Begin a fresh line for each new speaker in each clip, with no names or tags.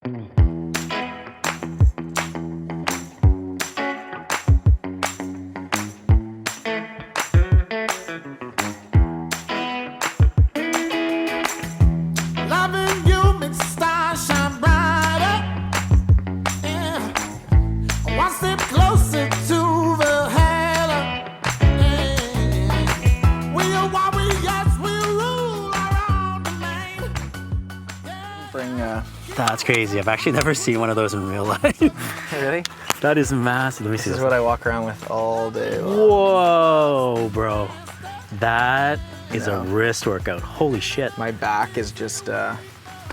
Loving you makes the stars shine brighter. Yeah. One step closer to the halo. Yeah. We are what we yes, we rule our own domain. Yeah.
Bring,
That's crazy. I've actually never seen one of those in real life.
really?
That is massive. Let me see
This is
this.
what I walk around with all day long.
Whoa, bro. That is a
know.
wrist workout. Holy shit.
My back is just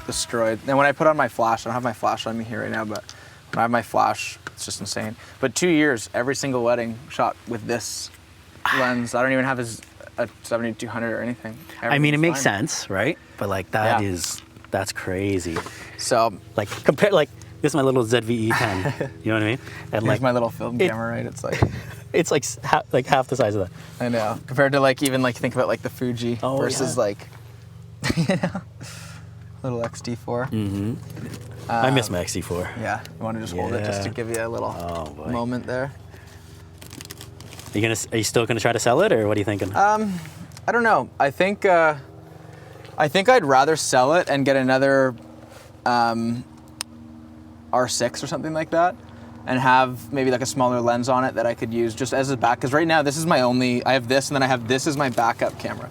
destroyed. And when I put on my flash, I don't have my flash on me here right now, but when I have my flash, it's just insane. But 2 years, every single wedding shot with this lens. I don't even have a 7200 or anything.
I mean, it
Everything's
makes
fine.
sense, right? But like that
Yeah.
that's crazy.
So
Like compare, like this is my little ZVE10. You know what I mean? And
here's
like
my little film camera, right? It's like,
it's like half the size of that.
I know. Compared to like even like think about like the Fuji
Oh,
versus
yeah.
like, you know, little XT4.
Mm. I miss my XT4.
Yeah, you want to just hold it just to
Yeah.
give you a little
Oh, boy.
moment there.
Are you still gonna try to sell it, or what are you thinking?
I don't know. I think I'd rather sell it and get another R6 or something like that, and have maybe like a smaller lens on it that I could use just as a back. Because right now this is my only. I have this, and then I have this as my backup camera.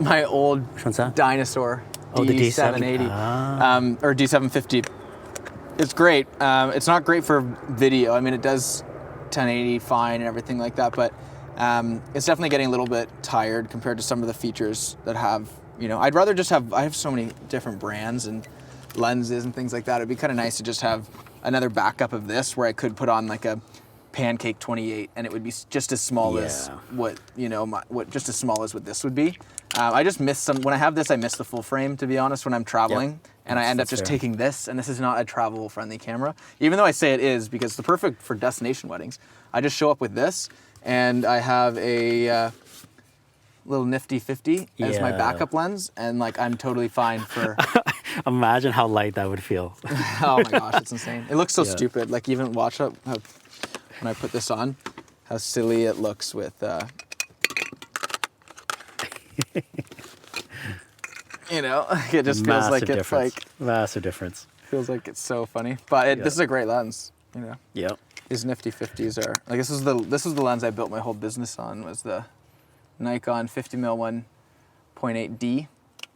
My old
Which one's that?
dinosaur
Oh, the
D780
D7.
or D750. It's great. It's not great for video. I mean, it does 1080 fine and everything like that, but it's definitely getting a little bit tired compared to some of the features that have, you know, I'd rather just have, I have so many different brands and lenses and things like that. It'd be kind of nice to just have another backup of this where I could put on like a Pancake 28 and it would be just as small as
Yeah.
what, you know, just as small as what this would be. I just miss when I have this, I miss the full frame, to be honest, when I'm traveling. And I end up
That's
just
fair.
taking this, and this is not a travel-friendly camera. Even though I say it is, because it's perfect for destination weddings. I just show up with this, and I have a little nifty 50 as my
Yeah.
backup lens, and like I'm totally fine for.
Imagine how light that would feel.
Oh my gosh, it's insane. It looks so
Yeah.
stupid. Like even watch how when I put this on, how silly it looks with. You know, it just feels like it's like
massive difference.
feels like it's so funny. But
Yeah.
this is a great lens. You know.
Yep.
These nifty 50s are like this is the lens I built my whole business on, was the Nikon 50mm 1.8D.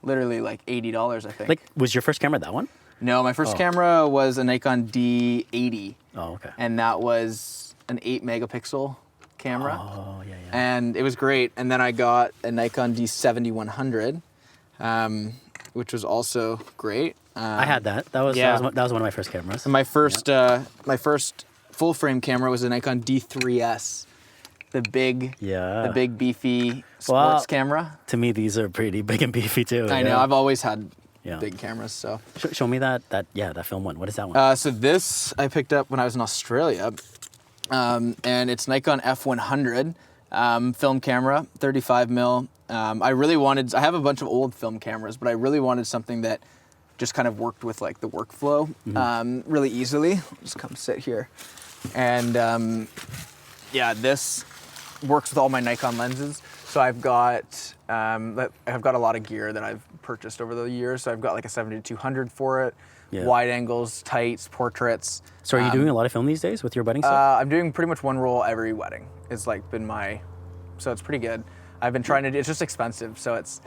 Literally like $80, I think.
Like, was your first camera that one?
No, my first camera was a Nikon D80,
Oh, okay.
and that was an 8 megapixel camera,
Oh, yeah, yeah.
and it was great. And then I got a Nikon D70-100, which was also great.
I had that. That was
yeah.
that was one of my first cameras.
And my first full frame camera was a Nikon D3S, the big beefy sports
Well,
camera.
To me, these are pretty big and beefy too.
I know.
yeah.
I've always had
Yeah.
big cameras. So,
Show me that film one. What is that one?
so this I picked up when I was in Australia, and it's Nikon F100 film camera, 35mm. I have a bunch of old film cameras, but I really wanted something that just kind of worked with like the workflow really easily. Just come sit here, and this works with all my Nikon lenses. So I've got a lot of gear that I've purchased over the years. So I've got like a 70-200 for it,
Yeah.
wide angles, tights, portraits.
So are you doing a lot of film these days with your wedding stuff?
I'm doing pretty much one roll every wedding. It's like been so it's pretty good. I've been trying to. It's just expensive, so it's,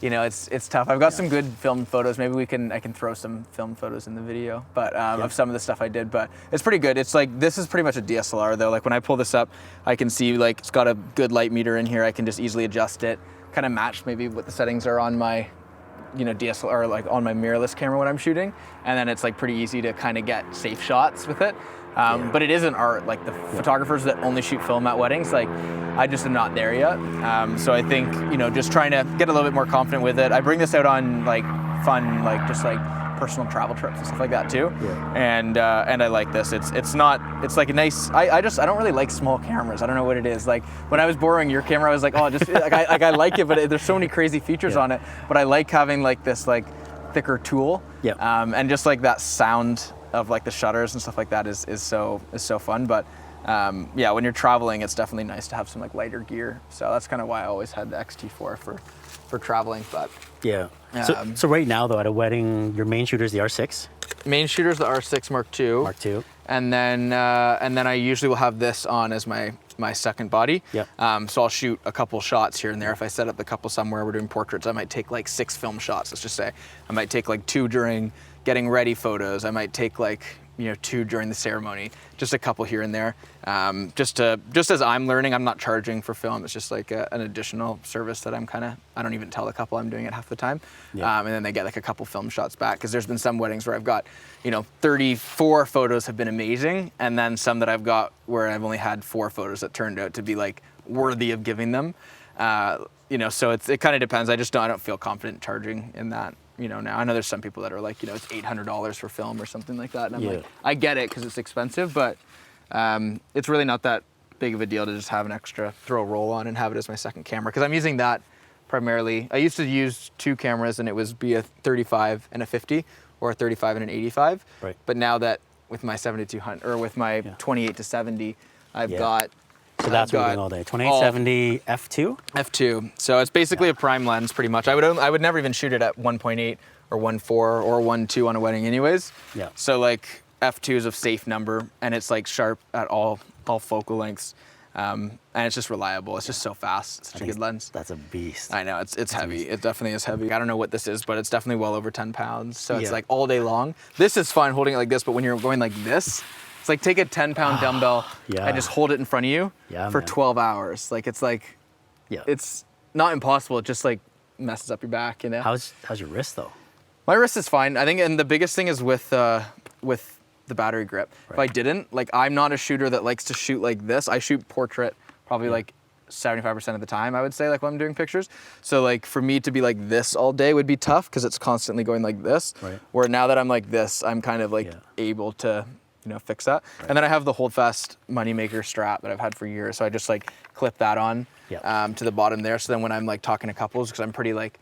you know, it's tough. I've got some good film photos. Maybe I can throw some film photos in the video, but of some of the stuff I did. But it's pretty good. It's like this is pretty much a DSLR though. Like when I pull this up, I can see like it's got a good light meter in here. I can just easily adjust it, kind of match maybe what the settings are on my, you know, DSLR, like on my mirrorless camera when I'm shooting, and then it's like pretty easy to kind of get safe shots with it. But it is an art. Like the photographers that only shoot film at weddings, like I just am not there yet. So I think, you know, just trying to get a little bit more confident with it. I bring this out on like fun, like just like personal travel trips and stuff like that too.
Yeah.
And I like this. It's like a nice. I don't really like small cameras. I don't know what it is. Like when I was borrowing your camera, I was like, oh, just like I like it, but there's so many crazy features on it. But I like having like this like thicker tool.
Yep.
And just like that sound of like the shutters and stuff like that is so fun. But yeah, when you're traveling, it's definitely nice to have some like lighter gear. So that's kind of why I always had the XT4 for traveling. But
Yeah. So right now though, at a wedding, your main shooter is the R6.
main shooter's the R6 Mark II.
Mark II.
And then I usually will have this on as my second body.
Yep.
So I'll shoot a couple shots here and there. If I set up the couple somewhere, we're doing portraits, I might take like 6 film shots, let's just say. I might take like 2 during getting ready photos. I might take like, 2 during the ceremony, just a couple here and there. Just as I'm learning, I'm not charging for film. It's just like an additional service that I don't even tell the couple I'm doing it half the time.
Yeah.
And then they get like a couple film shots back. Cause there's been some weddings where I've got, 34 photos have been amazing. And then some that I've got where I've only had 4 photos that turned out to be like worthy of giving them. So it kind of depends. I don't feel confident charging in that. Now I know there's some people that are like, it's $800 for film or something like that. And I'm like, I get it because it's expensive, but it's really not that big of a deal to just have an extra, throw a roll on and have it as my second camera. Because I'm using that primarily. I used to use 2 cameras and it was be a 35 and a 50 or a 35 and an 85.
Right.
But now that with my 7200 or with my 28 to 70, I've got.
So that's what we're doing all day. 2870 f2.
F2. So it's basically a prime lens, pretty much. I would never even shoot it at 1.8 or 1.4 or 1.2 on a wedding, anyways.
Yeah.
So like F2 is a safe number, and it's like sharp at all focal lengths, and it's just reliable. It's just so fast. It's such a good lens.
That's a beast.
I know it's heavy. It definitely is heavy. I don't know what this is, but it's definitely well over 10 pounds. So it's like all day long. This is fun holding it like this, but when you're going like this. It's like take a 10-pound dumbbell and just hold it in front of you for 12 hours. Like it's not impossible. It just like messes up your back,
How's your wrist though?
My wrist is fine. I think, and the biggest thing is with the battery grip. Right. If I didn't, I'm not a shooter that likes to shoot like this. I shoot portrait probably like 75% of the time, I would say, like when I'm doing pictures. So like for me to be like this all day would be tough because it's constantly going like this.
Right.
Where now that I'm like this, I'm kind of like able to fix that. Right. And then I have the Holdfast Moneymaker strap that I've had for years. So I just like clip that on to the bottom there. So then when I'm like talking to couples, because I'm pretty like,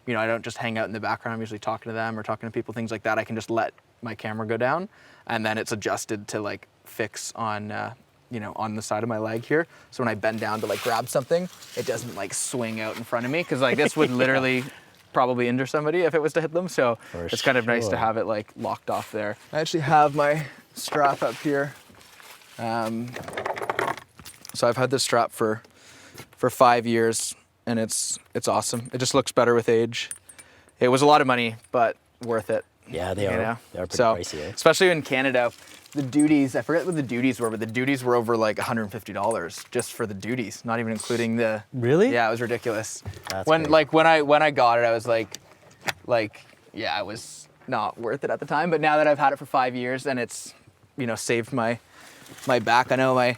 I don't just hang out in the background. I'm usually talking to them or talking to people, things like that. I can just let my camera go down and then it's adjusted to like fix on, on the side of my leg here. So when I bend down to like grab something, it doesn't like swing out in front of me. Cause like this would literally probably injure somebody if it was to hit them. So it's kind of nice to have it like locked off there. I actually have my strap up here. So I've had this strap for 5 years and it's awesome. It just looks better with age. It was a lot of money, but worth it.
Yeah, they are. They are pretty pricey, eh?
Especially in Canada, the duties, I forget what the duties were, but the duties were over like $150 just for the duties, not even including the...
Really?
Yeah, it was ridiculous.
That's
when
great.
when I got it, I was like, yeah, it was not worth it at the time. But now that I've had it for 5 years and it's, saved my back. I know my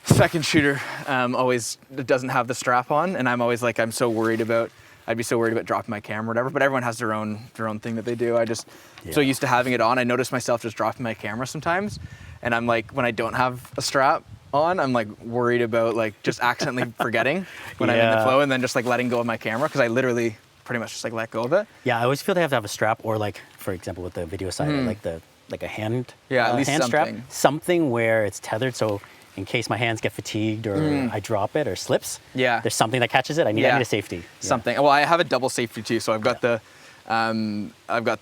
second shooter always doesn't have the strap on, and I'm always like, I'd be so worried about dropping my camera or whatever, but everyone has their own thing that they do. I just so used to having it on, I notice myself just dropping my camera sometimes, and I'm like, when I don't have a strap on, I'm like worried about like just accidentally forgetting when I'm in the flow and then just like letting go of my camera, because I literally pretty much just like let go of it.
Yeah, I always feel they have to have a strap, or like, for example, with the video side, like a hand
at least
hand
something.
strap, something where it's tethered, so in case my hands get fatigued or I drop it or slips, there's something that catches it. I need a safety.
Something. Well, I have a double safety too, so I've got the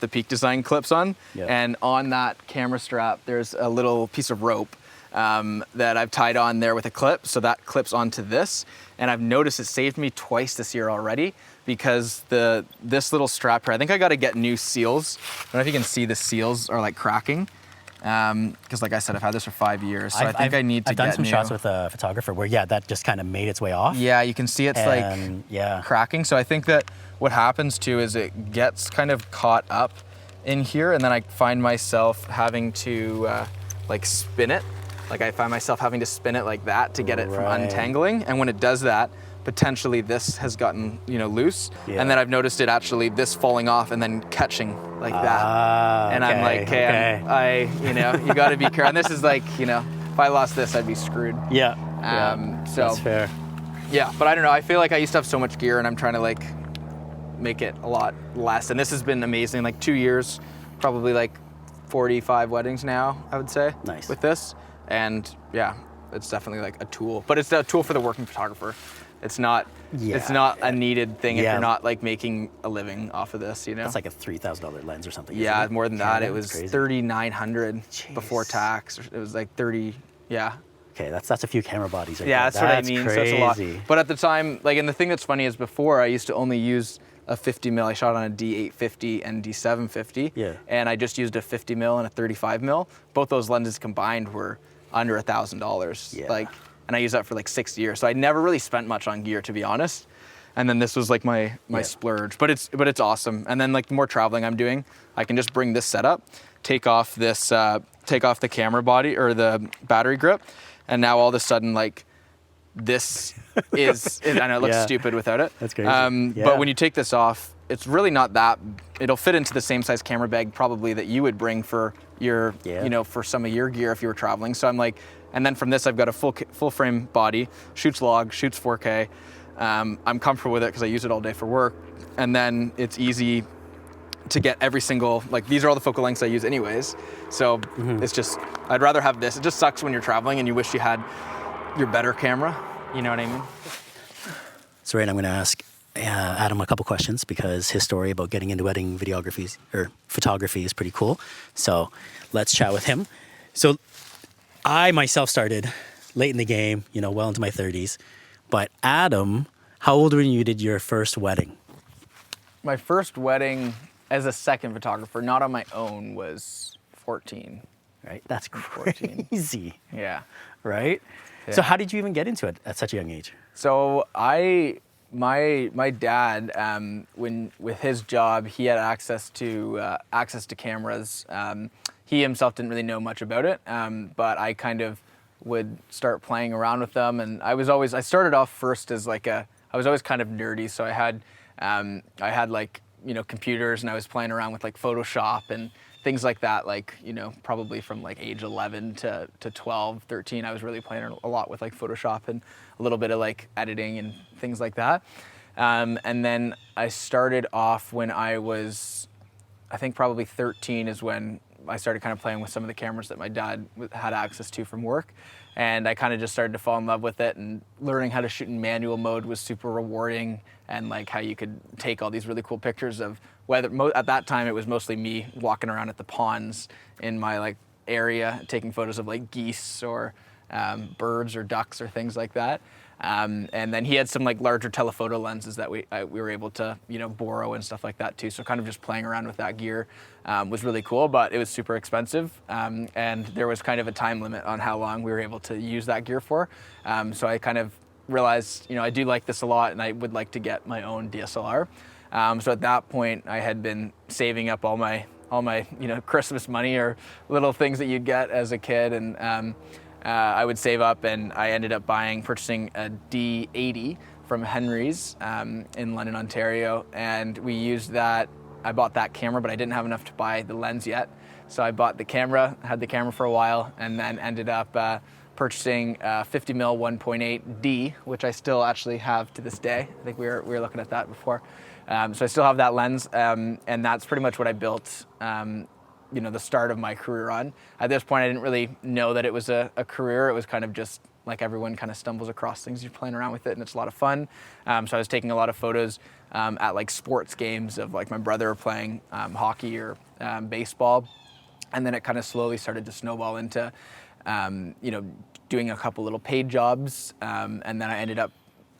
Peak Design clips on, and on that camera strap there's a little piece of rope that I've tied on there with a clip, so that clips onto this, and I've noticed it saved me twice this year already, because this little strap here, I think I got to get new seals. I don't know if you can see the seals are like cracking. Because like I said, I've had this for 5 years, so I think I need to get new.
I've done some shots with a photographer where, that just kind of made its way off.
Yeah, you can see it's like cracking. So I think that what happens too is it gets kind of caught up in here, and then I find myself having to like spin it. Like I find myself having to spin it like that to get it from untangling. And when it does that, potentially this has gotten loose, and then I've noticed it actually this falling off and then catching like that, and I'm like, you got to be careful. And this is like, if I lost this, I'd be screwed.
So
that's fair. Yeah, but I don't know. I feel like I used to have so much gear, and I'm trying to like make it a lot less. And this has been amazing. Like 2 years, probably like 45 weddings now, I would say.
Nice.
With this, and yeah, it's definitely like a tool. But it's a tool for the working photographer. It's not. It's not a needed thing if you're not like making a living off of this. You know.
It's like a $3,000 lens or something.
Yeah,
isn't it?
more than that. It was 3,900 before
Jeez.
tax. It was like 30. Yeah.
Okay, that's a few camera bodies. Right
Yeah,
there.
that's what I mean.
Crazy.
So it's a lot. But at the time, like, and the thing that's funny is before I used to only use a 50 mil. I shot on a D850 and D750.
Yeah.
And I just used a 50 mil and a 35 mil. Both those lenses combined were under $1,000.
Yeah.
Like, and I used that for like 6 years. So I never really spent much on gear, to be honest. And then this was like my splurge. But it's awesome. And then like the more traveling I'm doing, I can just bring this setup, take off the camera body or the battery grip. And now all of a sudden, like, this is, I know it looks stupid without it.
That's crazy.
But when you take this off, it's really not that, it'll fit into the same size camera bag probably that you would bring for your, you know, for some of your gear if you were traveling. So I'm like, and then from this, I've got a full frame body, shoots log, shoots 4K. I'm comfortable with it because I use it all day for work. And then it's easy to get every single, like, these are all the focal lengths I use anyways. So it's just, I'd rather have this. It just sucks when you're traveling and you wish you had your better camera. You know what I mean?
So right now I'm going to ask Adam a couple questions because his story about getting into wedding videography or photography is pretty cool. So let's chat with him. So I myself started late in the game, you know, well into my 30s. But Adam, how old were you did your first wedding?
My first wedding as a second photographer, not on my own, was 14.
Right? That's
14.
crazy.
Yeah.
Right?
Yeah.
So how did you even get into it at such a young age?
So my dad, when with his job, he had access to cameras. He himself didn't really know much about it, but I kind of would start playing around with them. And I started off first as like I was always kind of nerdy. So I had like, you know, computers, and I was playing around with like Photoshop and things like that. Like, you know, probably from like age 11 to 12, 13, I was really playing a lot with like Photoshop and a little bit of like editing and things like that. And then I started off when I was, I think probably 13 is when I started kind of playing with some of the cameras that my dad had access to from work. And I kind of just started to fall in love with it, and learning how to shoot in manual mode was super rewarding, and like how you could take all these really cool pictures of at that time it was mostly me walking around at the ponds in my like area taking photos of like geese or birds or ducks or things like that. And then he had some like larger telephoto lenses that we were able to, you know, borrow and stuff like that too. So kind of just playing around with that gear was really cool, but it was super expensive. And there was kind of a time limit on how long we were able to use that gear for. So I kind of realized, you know, I do like this a lot and I would like to get my own DSLR. So at that point I had been saving up all my, you know, Christmas money or little things that you'd get as a kid. And I would save up, and I ended up purchasing a D80 from Henry's in London, Ontario, and we used that. I bought that camera, but I didn't have enough to buy the lens yet, so I bought the camera, had the camera for a while, and then ended up purchasing a 50 mil 1.8 D, which I still actually have to this day. I think we were looking at that before, so I still have that lens, and that's pretty much what I built. You know, the start of my career on. At this point, I didn't really know that it was a career. It was kind of just like everyone kind of stumbles across things. You're playing around with it, and it's a lot of fun. So I was taking a lot of photos at like sports games of like my brother playing hockey or baseball, and then it kind of slowly started to snowball into, you know, doing a couple little paid jobs, and then I ended up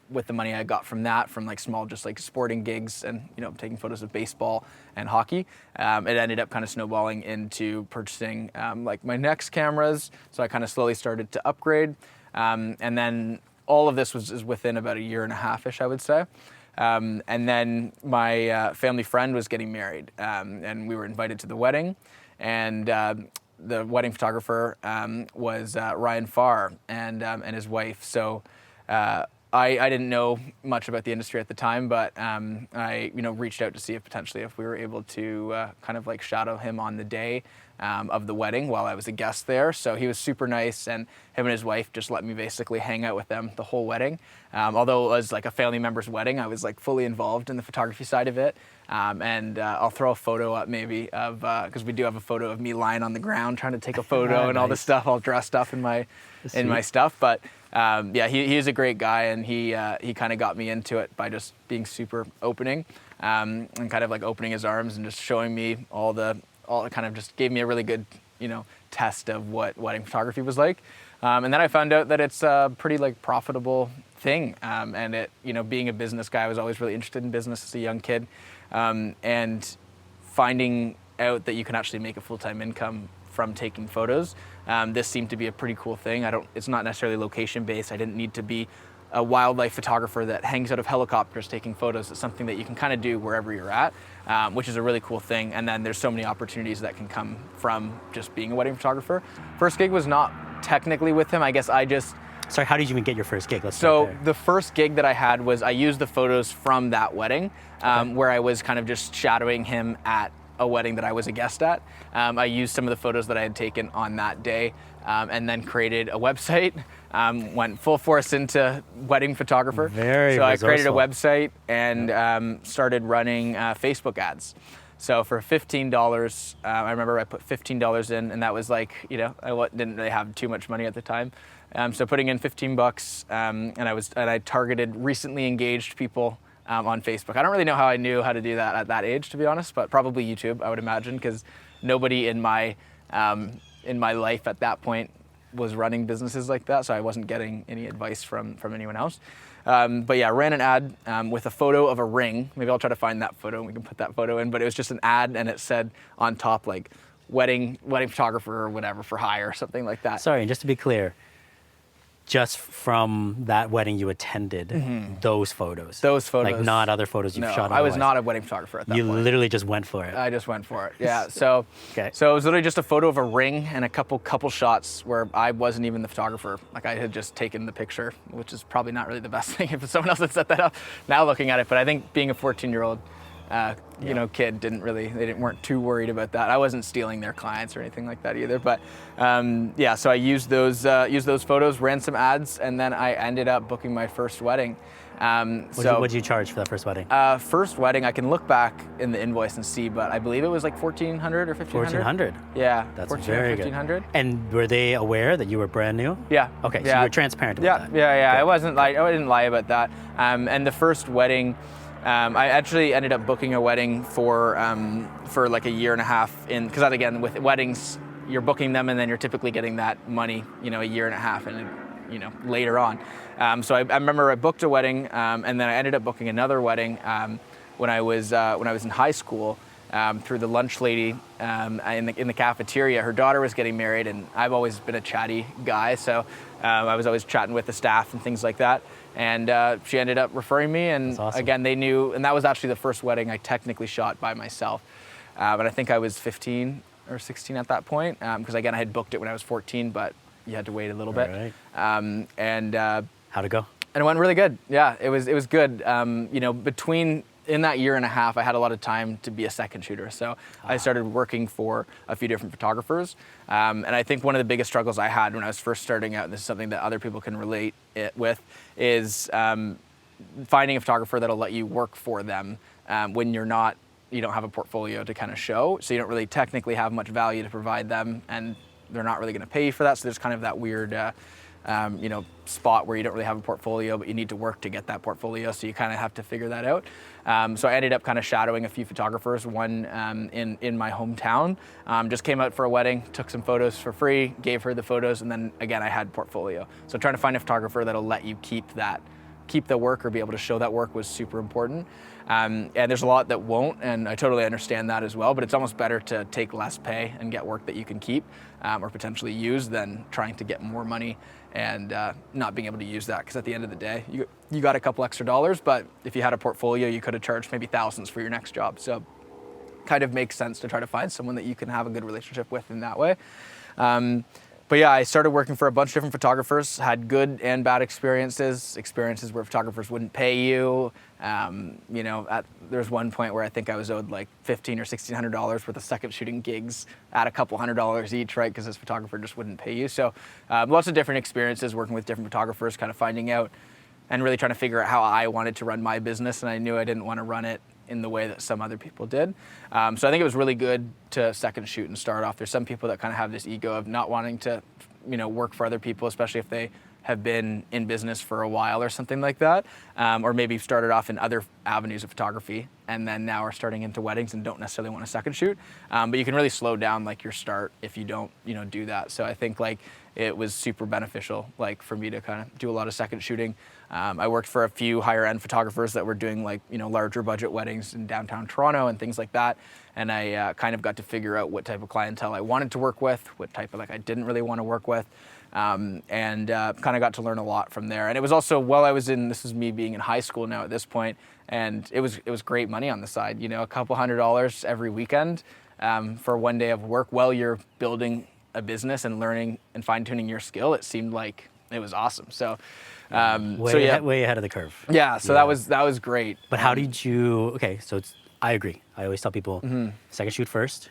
with the money I got from that, from like small, just like sporting gigs and, you know, taking photos of baseball and hockey, it ended up kind of snowballing into purchasing like my next cameras. So I kind of slowly started to upgrade. And then all of this was within about a year and a half-ish, I would say. And then my family friend was getting married, and we were invited to the wedding. And the wedding photographer was Ryan Farr and his wife. So I didn't know much about the industry at the time, but I reached out to see if potentially if we were able to kind of like shadow him on the day of the wedding while I was a guest there. So he was super nice, and him and his wife just let me basically hang out with them the whole wedding. Although it was like a family member's wedding, I was like fully involved in the photography side of it. And I'll throw a photo up maybe of, because we do have a photo of me lying on the ground trying to take a photo and all this stuff all dressed up in my stuff. But yeah, he is a great guy, and he kind of got me into it by just being super opening and kind of like opening his arms and just showing me all it kind of just gave me a really good, test of what wedding photography was like. And then I found out that it's a pretty like profitable thing. And it, being a business guy, I was always really interested in business as a young kid. And finding out that you can actually make a full-time income from taking photos, this seemed to be a pretty cool thing. It's not necessarily location based. I didn't need to be a wildlife photographer that hangs out of helicopters taking photos. It's something that you can kind of do wherever you're at, which is a really cool thing. And then there's so many opportunities that can come from just being a wedding photographer. First gig was not technically with him. I guess
Sorry, how did you even get your first gig?
So the first gig that I had was I used the photos from that wedding, where I was kind of just shadowing him at a wedding that I was a guest at. I used some of the photos that I had taken on that day, and then created a website. Went full force into wedding photographer.
Very
so I created a
resourceful.
website and started running Facebook ads. So for $15, I remember I put $15 in, and that was like, I didn't really have too much money at the time. So putting in $15, and I targeted recently engaged people on Facebook. I don't really know how I knew how to do that at that age, to be honest, but probably YouTube, I would imagine, because nobody in my life at that point was running businesses like that, so I wasn't getting any advice from anyone else. But yeah, ran an ad with a photo of a ring. Maybe I'll try to find that photo and we can put that photo in, but it was just an ad, and it said on top like wedding photographer or whatever for hire or something like that.
Sorry, and just to be clear, just from that wedding you attended, those photos.
Those photos.
Like not other photos you've
No,
shot
I was
otherwise.
not a wedding photographer at that
You
point.
literally just went for it.
I just went for it. Yeah. So,
Okay.
So it was literally just a photo of a ring and a couple shots where I wasn't even the photographer. Like I had just taken the picture, which is probably not really the best thing if someone else had set that up. Now looking at it, but I think being a 14-year-old, kid weren't too worried about that. I wasn't stealing their clients or anything like that either. But so I used those photos, ran some ads, and then I ended up booking my first wedding.
What did you charge for that first wedding?
First wedding, I can look back in the invoice and see, but I believe it was like $1,400 or $1,500.
$1,400.
Yeah,
That's
$1,400
very
or
good.
$1,500.
And were they aware that you were brand new?
Yeah.
Okay, so
yeah.
you were transparent about that.
Yeah.
Good.
I didn't lie about that. And the first wedding, I actually ended up booking a wedding for like a year and a half because that again with weddings, you're booking them and then you're typically getting that money, a year and a half and later on. So I remember I booked a wedding, and then I ended up booking another wedding when I was in high school through the lunch lady in the cafeteria. Her daughter was getting married, and I've always been a chatty guy, so I was always chatting with the staff and things like that. And she ended up referring me, and
That's awesome.
again, they knew, and that was actually the first wedding I technically shot by myself. And I think I was 15 or 16 at that point, because again, I had booked it when I was 14, but you had to wait a little bit.
Right. How'd it go?
And it went really good. Yeah, it was good. In that year and a half, I had a lot of time to be a second shooter. So I started working for a few different photographers. And I think one of the biggest struggles I had when I was first starting out, and this is something that other people can relate with, is finding a photographer that'll let you work for them when you don't have a portfolio to kind of show. So you don't really technically have much value to provide them, and they're not really going to pay you for that. So there's kind of that weird spot where you don't really have a portfolio, but you need to work to get that portfolio. So you kind of have to figure that out. So I ended up kind of shadowing a few photographers, one in my hometown. Just came out for a wedding, took some photos for free, gave her the photos, and then again, I had portfolio. So trying to find a photographer that'll let you keep the work or be able to show that work was super important. And there's a lot that won't, and I totally understand that as well, but it's almost better to take less pay and get work that you can keep or potentially use than trying to get more money and not being able to use that, because at the end of the day, you got a couple extra dollars, but if you had a portfolio, you could have charged maybe thousands for your next job. So kind of makes sense to try to find someone that you can have a good relationship with in that way. But yeah, I started working for a bunch of different photographers, had good and bad experiences where photographers wouldn't pay you. You know, there was one point where I think I was owed like $1,500 or $1,600 worth of second shooting gigs at a couple $100 each, right? Because this photographer just wouldn't pay you. So lots of different experiences working with different photographers, kind of finding out and really trying to figure out how I wanted to run my business. And I knew I didn't want to run it in the way that some other people did. So I think it was really good to second shoot and start off. There's some people that kind of have this ego of not wanting to, you know, work for other people, especially if they have been in business for a while or something like that, or maybe started off in other avenues of photography and then now are starting into weddings and don't necessarily want to second shoot. But you can really slow down like your start if you don't, you know, do that. So I think like it was super beneficial, like for me to kind of do a lot of second shooting. I worked for a few higher end photographers that were doing like, you know, larger budget weddings in downtown Toronto and things like that. And I kind of got to figure out what type of clientele I wanted to work with, what type of like I didn't really want to work with. And kind of got to learn a lot from there. And it was also while I was in, this is me being in high school now at this point, and it was great money on the side, you know, a couple $100 every weekend for one day of work while you're building a business and learning and fine tuning your skill. It seemed like it was awesome. So,
way ahead of the curve.
Yeah. So that was great.
But how did you? Okay, so I agree. I always tell people second shoot first,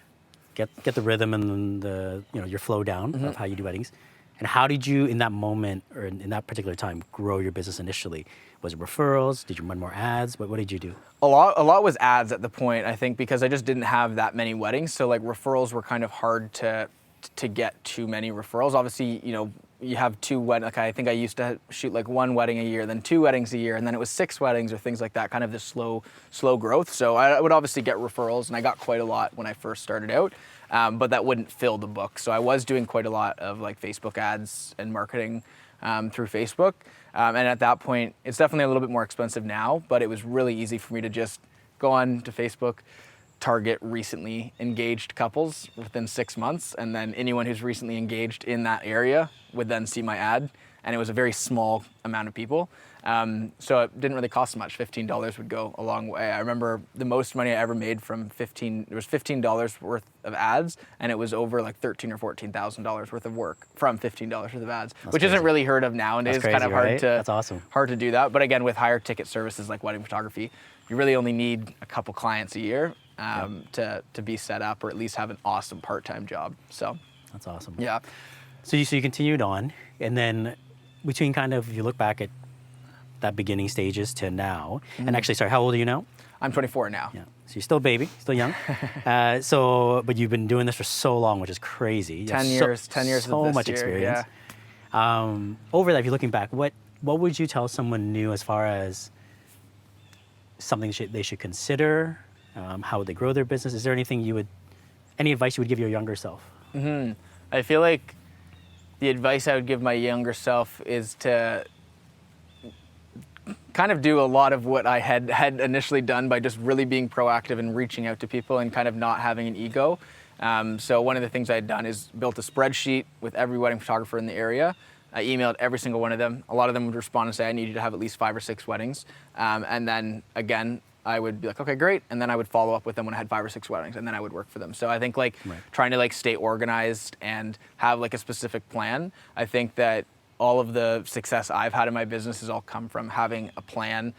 get the rhythm and the your flow down of how you do weddings. And how did you, in that moment or in that particular time, grow your business initially? Was it referrals? Did you run more ads? What did you do?
A lot was ads at the point, I think, because I just didn't have that many weddings. So like referrals were kind of hard to get too many referrals. Obviously, you know, you have two weddings. Like I think I used to shoot like one wedding a year, then two weddings a year, and then it was 6 weddings or things like that, kind of this slow growth. So I would obviously get referrals, and I got quite a lot when I first started out. But that wouldn't fill the book. So I was doing quite a lot of like Facebook ads and marketing through Facebook. And at that point, it's definitely a little bit more expensive now, but it was really easy for me to just go on to Facebook, target recently engaged couples within 6 months. And then anyone who's recently engaged in that area would then see my ad. And it was a very small amount of people. So it didn't really cost much. $15 would go a long way. I remember the most money I ever made from $15 worth of ads, and it was over like $13,000 or $14,000 worth of work from $15 worth of ads, which
crazy.
isn't really heard of nowadays.
That's crazy,
kind of hard
right?
to
That's awesome.
hard to do that. But again, with higher ticket services like wedding photography, you really only need a couple clients a year to be set up, or at least have an awesome part-time job. So
that's awesome.
Yeah.
So you continued on, and then between kind of, if you look back at that beginning stages to now, and actually, sorry, how old are you now?
I'm 24 now.
Yeah. So you're still a baby, still young. But you've been doing this for so long, which is crazy. You have
10 years. 10 years.
So
of this
much
year,
experience.
Yeah.
Over that, if you're looking back, what would you tell someone new as far as something they should consider? How would they grow their business? Is there any advice you would give your younger self?
I feel like the advice I would give my younger self is to kind of do a lot of what I had initially done by just really being proactive and reaching out to people and kind of not having an ego. So one of the things I had done is built a spreadsheet with every wedding photographer in the area. I emailed every single one of them. A lot of them would respond and say, I need you to have at least 5 or 6 weddings. And then again, I would be like, okay, great. And then I would follow up with them when I had 5 or 6 weddings, and then I would work for them. So I think like trying to like stay organized and have like a specific plan. I think that all of the success I've had in my business has all come from having a plan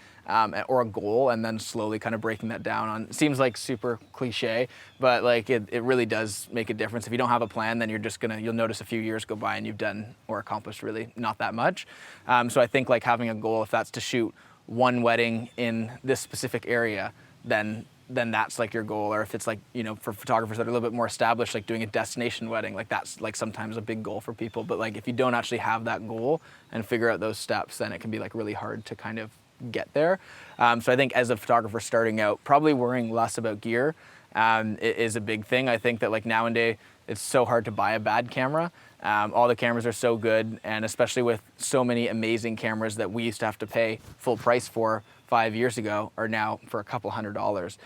or a goal, and then slowly kind of breaking that down on, it seems like super cliche, but like it really does make a difference. If you don't have a plan, then you'll notice a few years go by and you've done or accomplished really not that much. So I think like having a goal, if that's to shoot one wedding in this specific area, then that's like your goal. Or if it's like, you know, for photographers that are a little bit more established, like doing a destination wedding, like that's like sometimes a big goal for people. But like if you don't actually have that goal and figure out those steps, then it can be like really hard to kind of get there. So I think as a photographer starting out, probably worrying less about gear is a big thing. I think that like nowadays it's so hard to buy a bad camera. All the cameras are so good, and especially with so many amazing cameras that we used to have to pay full price for 5 years ago are now for a couple $100s.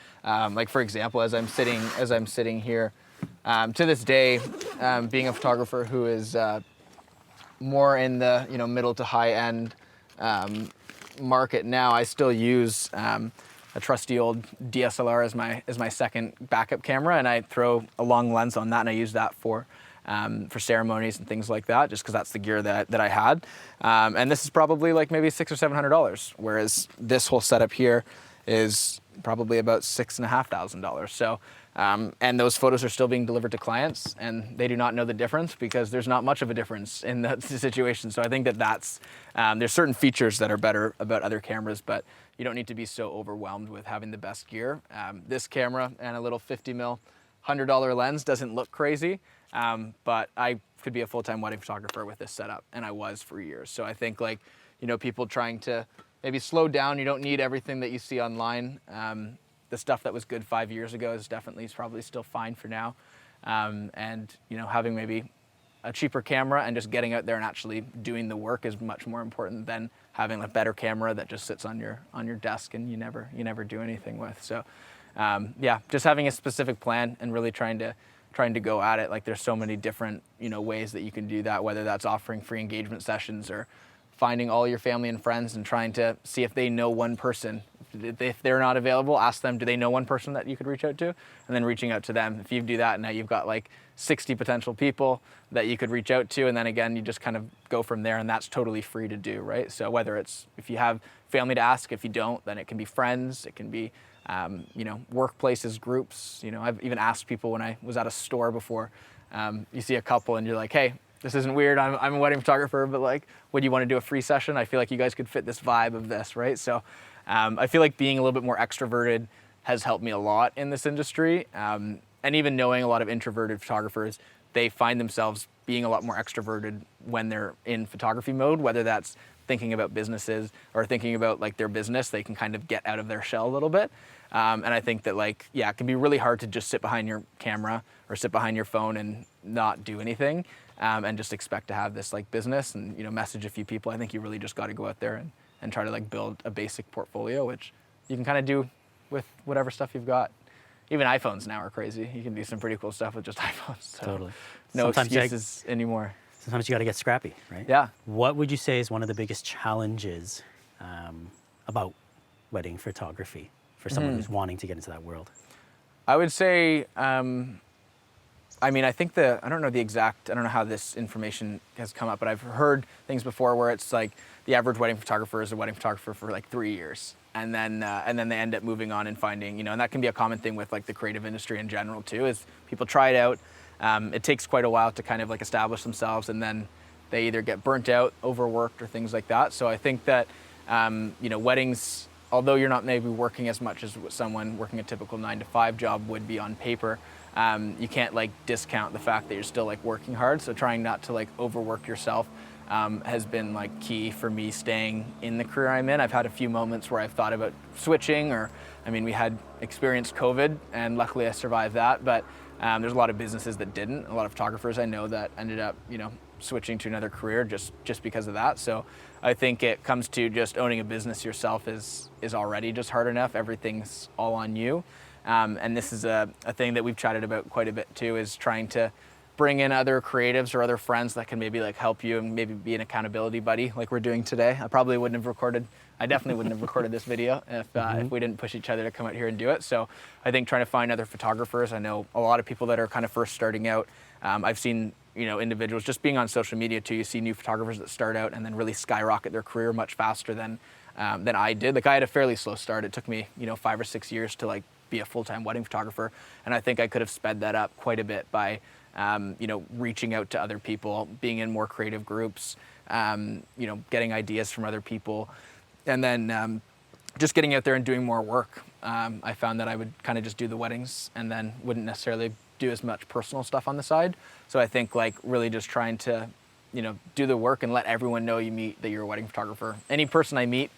Like for example, as I'm sitting here, to this day, being a photographer who is more in the middle to high end market now, I still use a trusty old DSLR as my second backup camera, and I throw a long lens on that, and I use that for for ceremonies and things like that, just because that's the gear that I had. And this is probably like maybe $600 or $700, whereas this whole setup here is probably about $6,500. So, and those photos are still being delivered to clients, and they do not know the difference because there's not much of a difference in the situation. So I think that's there's certain features that are better about other cameras, but you don't need to be so overwhelmed with having the best gear. This camera and a little 50mm $100 lens doesn't look crazy, but I could be a full-time wedding photographer with this setup, and I was for years. So I think, like, you know, people trying to maybe slow down. You don't need everything that you see online. The stuff that was good 5 years ago is probably still fine for now. And, you know, having maybe a cheaper camera and just getting out there and actually doing the work is much more important than having a better camera that just sits on your desk and you never do anything with. So, yeah, just having a specific plan and really trying to go at it. Like, there's so many different, you know, ways that you can do that, whether that's offering free engagement sessions or finding all your family and friends and trying to see if they know one person. If they're not available, ask them, do they know one person that you could reach out to? And then reaching out to them. If you do that, now you've got like 60 potential people that you could reach out to. And then again, you just kind of go from there, and that's totally free to do, right? So whether it's, if you have family to ask, if you don't, then it can be friends, it can be, you know, workplaces, groups. You know, I've even asked people when I was at a store before, you see a couple and you're like, hey, this isn't weird, I'm a wedding photographer, but like, would you want to do a free session? I feel like you guys could fit this vibe of this, right? So I feel like being a little bit more extroverted has helped me a lot in this industry. And even knowing a lot of introverted photographers, they find themselves being a lot more extroverted when they're in photography mode, whether that's thinking about businesses or thinking about like their business. They can kind of get out of their shell a little bit. And I think that, like, yeah, it can be really hard to just sit behind your camera or sit behind your phone and not do anything. And just expect to have this like business and, you know, message a few people. I think you really just got to go out there and try to like build a basic portfolio, which you can kind of do with whatever stuff you've got. Even iPhones now are crazy. You can do some pretty cool stuff with just iPhones. So
Totally.
No
Sometimes
excuses anymore.
Sometimes you got to get scrappy, right?
Yeah.
What would you say is one of the biggest challenges about wedding photography for someone who's wanting to get into that world?
I would say, I mean, I think I don't know how this information has come up, but I've heard things before where it's like the average wedding photographer is a wedding photographer for like 3 years. And then they end up moving on and finding, you know, and that can be a common thing with like the creative industry in general too, is people try it out. It takes quite a while to kind of like establish themselves, and then they either get burnt out, overworked, or things like that. So I think that, you know, weddings, although you're not maybe working as much as someone working a typical 9-to-5 job would be on paper, you can't like discount the fact that you're still like working hard. So trying not to like overwork yourself has been like key for me staying in the career I'm in. I've had a few moments where I've thought about switching, or, I mean, we had experienced COVID and luckily I survived that, but there's a lot of businesses that didn't. A lot of photographers I know that ended up, you know, switching to another career just because of that. So I think it comes to just owning a business yourself is already just hard enough. Everything's all on you. And this is a thing that we've chatted about quite a bit too, is trying to bring in other creatives or other friends that can maybe like help you and maybe be an accountability buddy like we're doing today. I definitely wouldn't have recorded this video if we didn't push each other to come out here and do it. So I think trying to find other photographers. I know a lot of people that are kind of first starting out. I've seen, you know, individuals just being on social media too. You see new photographers that start out and then really skyrocket their career much faster than I did. Like, I had a fairly slow start. It took me, you know, 5 or 6 years to like be a full-time wedding photographer. And I think I could have sped that up quite a bit by, you know, reaching out to other people, being in more creative groups, you know, getting ideas from other people, and then just getting out there and doing more work. I found that I would kind of just do the weddings and then wouldn't necessarily do as much personal stuff on the side. So I think like really just trying to, you know, do the work and let everyone know you meet that you're a wedding photographer. Any person I meet,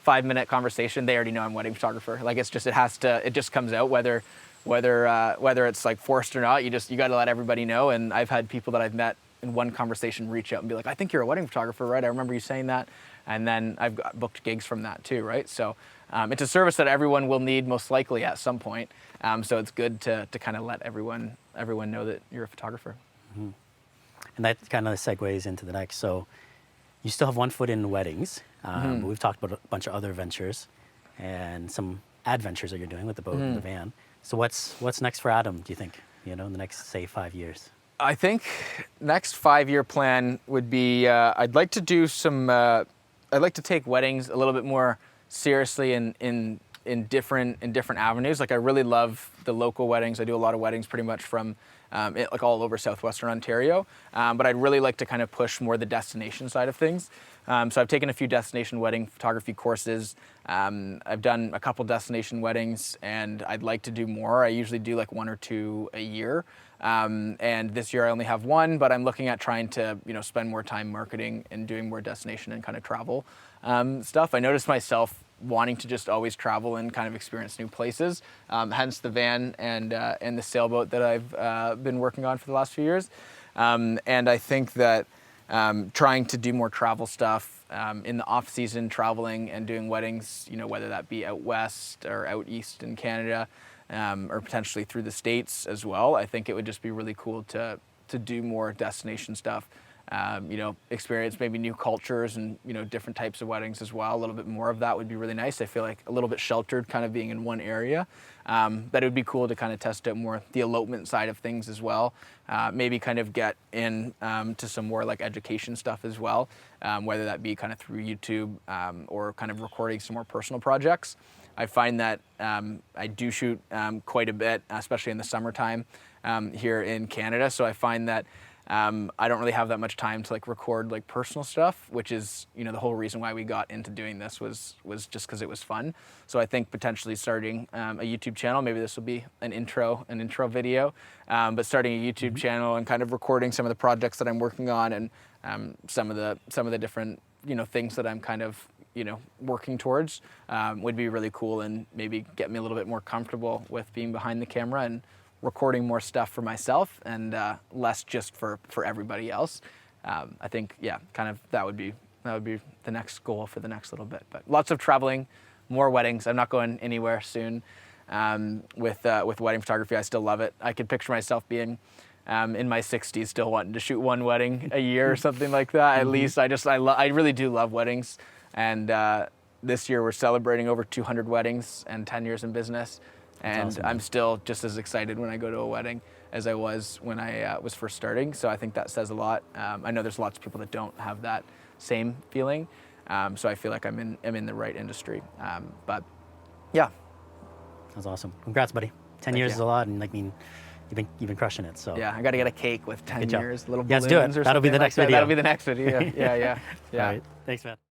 5-minute conversation, they already know I'm a wedding photographer. Like, it's just, it just comes out whether it's like forced or not. You got to let everybody know. And I've had people that I've met in one conversation reach out and be like, I think you're a wedding photographer, right? I remember you saying that. And then I've booked gigs from that too, right? So it's a service that everyone will need most likely at some point. So it's good to kind of let everyone know that you're a photographer.
Mm-hmm. And that kind of segues into the next. So you still have one foot in weddings, but we've talked about a bunch of other ventures and some adventures that you're doing with the boat and the van. So what's next for Adam, do you think, you know, in the next, say, 5 years?
I think next 5-year plan would be I'd like to do some. I'd like to take weddings a little bit more seriously in different avenues. Like I really love the local weddings. I do a lot of weddings pretty much from like all over southwestern Ontario. But I'd really like to kind of push more the destination side of things. So I've taken a few destination wedding photography courses. I've done a couple destination weddings, and I'd like to do more. I usually do like 1 or 2 a year. And this year I only have 1, but I'm looking at trying to, spend more time marketing and doing more destination and kind of travel stuff. I noticed myself wanting to just always travel and kind of experience new places, hence the van and the sailboat that I've been working on for the last few years. And I think that trying to do more travel stuff in the off season, traveling and doing weddings, whether that be out west or out east in Canada, or potentially through the States as well. I think it would just be really cool to do more destination stuff. Experience maybe new cultures and, different types of weddings as well. A little bit more of that would be really nice. I feel like a little bit sheltered kind of being in one area. But it would be cool to kind of test out more the elopement side of things as well. Maybe kind of get in to some more like education stuff as well, whether that be kind of through YouTube or kind of recording some more personal projects. I find that I do shoot quite a bit, especially in the summertime here in Canada. So I find that I don't really have that much time to like record like personal stuff, which is, the whole reason why we got into doing this was just because it was fun. So I think potentially starting a YouTube channel, maybe this will be an intro video, but starting a YouTube channel and kind of recording some of the projects that I'm working on and some of the different, things that I'm kind of, working towards would be really cool and maybe get me a little bit more comfortable with being behind the camera and recording more stuff for myself and less just for everybody else. I think, kind of that would be the next goal for the next little bit. But lots of traveling, more weddings. I'm not going anywhere soon with wedding photography. I still love it. I could picture myself being in my 60s still wanting to shoot 1 wedding a year or something like that. At least I really do love weddings. And this year we're celebrating over 200 weddings and 10 years in business. And
awesome.
I'm still just as excited when I go to a wedding as I was when I was first starting. So I think that says a lot. I know there's lots of people that don't have that same feeling. So I feel like I'm in the right industry. But yeah.
That's awesome. Congrats, buddy. 10 years is a lot, and you've been crushing it. So
yeah, I got to get a cake with 10 years, little
let's
balloons
do it.
or
That'll be
something
the
like
next
that.
video.
That'll be the next video. Yeah.
All right. Thanks, man.